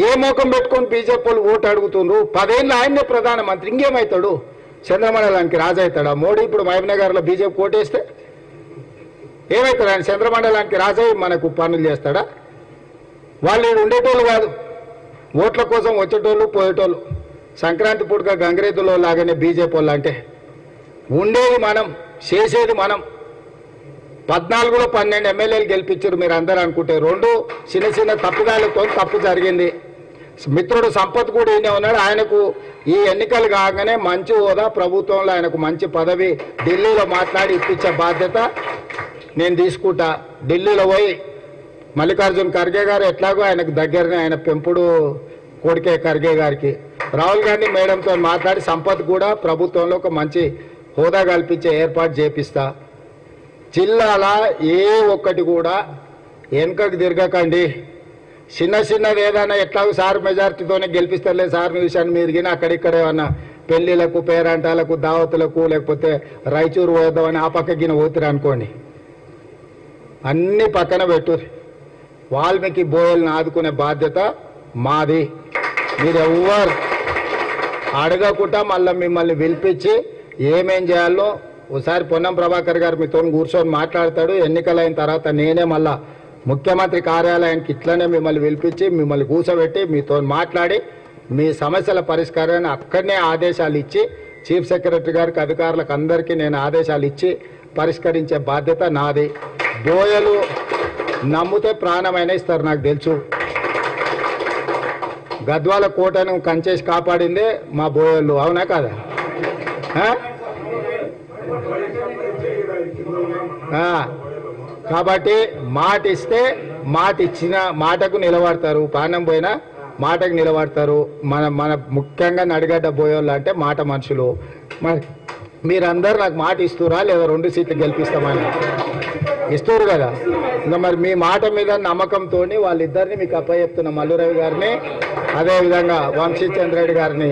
ఏ మోకం పెట్టుకొని బీజేపీ వాళ్ళు ఓటు అడుగుతుండ్రు? 10 ఏళ్ళు ఆయన్నే ప్రధానమంత్రి, ఇంకేమవుతాడు? చంద్రమండలానికి రాజు అవుతాడా? మోడీ ఇప్పుడు మహబూబ్నగర్లో బీజేపీ ఓటేస్తే ఏమవుతాడు? ఆయన చంద్రమండలానికి రాజు మనకు పనులు చేస్తాడా? వాళ్ళు ఇక్కడ ఉండేటోళ్ళు కాదు, ఓట్ల కోసం వచ్చేటోళ్ళు పోయేటోళ్ళు. సంక్రాంతి పూటగా గంగిరెద్దులో లాగానే బీజేపీ వాళ్ళు అంటే ఉండేది మనం, చేసేది మనం. 14లో 12 ఎమ్మెల్యేలు గెలిపించారు మీరు అందరూ అనుకుంటే. 2 చిన్న చిన్న తప్పుదాలతో తప్పు జరిగింది. మిత్రుడు సంపత్ కూడా ఈయన ఉన్నాడు. ఆయనకు ఈ ఎన్నికలు కాగానే మంచి హోదా, ప్రభుత్వంలో ఆయనకు మంచి పదవి ఢిల్లీలో మాట్లాడి ఇప్పించే బాధ్యత నేను తీసుకుంటా. ఢిల్లీలో పోయి మల్లికార్జున్ ఖర్గే గారు ఎట్లాగో ఆయనకు దగ్గరనే, ఆయన పెంపుడు కొడుకే ఖర్గే గారికి. రాహుల్ గాంధీ మేడంతో మాట్లాడి సంపత్ కూడా ప్రభుత్వంలో ఒక మంచి హోదా కల్పించే ఏర్పాటు చేపిస్తా. జిల్లాల ఏ ఒక్కటి కూడా వెనుకకు తిరగకండి. చిన్న చిన్నది ఏదైనా ఎట్లాగో సార్ మెజార్టీతోనే గెలిపిస్తారులే సార్ విషయాన్ని మీరు గిన అక్కడిక్కడ ఏమన్నా పెళ్లిలకు, పేరంటాలకు, దావతులకు, లేకపోతే రాయచూరు పోదామని ఆ పక్క గిన పోతురు అనుకోండి, అన్ని పక్కన పెట్టు. వాల్మీకి బోయల్ని ఆదుకునే బాధ్యత మాది. మీరు ఎవ్వరు అడగకుండా మళ్ళీ మిమ్మల్ని పిలిపించి ఏమేం చేయాలో ఒకసారి పొన్నం ప్రభాకర్ గారు మీతో కూర్చొని మాట్లాడతాడు. ఎన్నికలైన తర్వాత నేనే మళ్ళా ముఖ్యమంత్రి కార్యాలయానికి ఇట్లనే మిమ్మల్ని పిలిపించి మిమ్మల్ని కూర్చోబెట్టి మీతో మాట్లాడి మీ సమస్యల పరిష్కారాన్ని అక్కడనే ఆదేశాలు ఇచ్చి చీఫ్ సెక్రటరీ గారికి, అధికారులకు అందరికీ నేను ఆదేశాలు ఇచ్చి పరిష్కరించే బాధ్యత నాది. బోయలు నమ్మితే ప్రాణమైన ఇస్తారు, నాకు తెలుసు. గద్వాల కోటను కంచేసి కాపాడిందే మా బోయలు, అవునా కాదా? కాబట్టి మాట ఇస్తే మాట ఇచ్చిన మాటకు నిలబడతారు, పానం పోయినా మాటకు నిలబడతారు. మన ముఖ్యంగా నడిగడ్డ బోయోళ్ళు అంటే మాట మనుషులు. మరి మీరందరూ నాకు మాట ఇస్తురా లేదా 2 సీట్లు గెలిపిస్తామని? ఇస్తారు కదా. ఇంకా మరి మీ మాట మీద నమ్మకంతో వాళ్ళిద్దరిని మీకు అప్పచెప్తున్న, మల్లురవి గారిని అదేవిధంగా వంశీచంద్ర రెడ్డి గారిని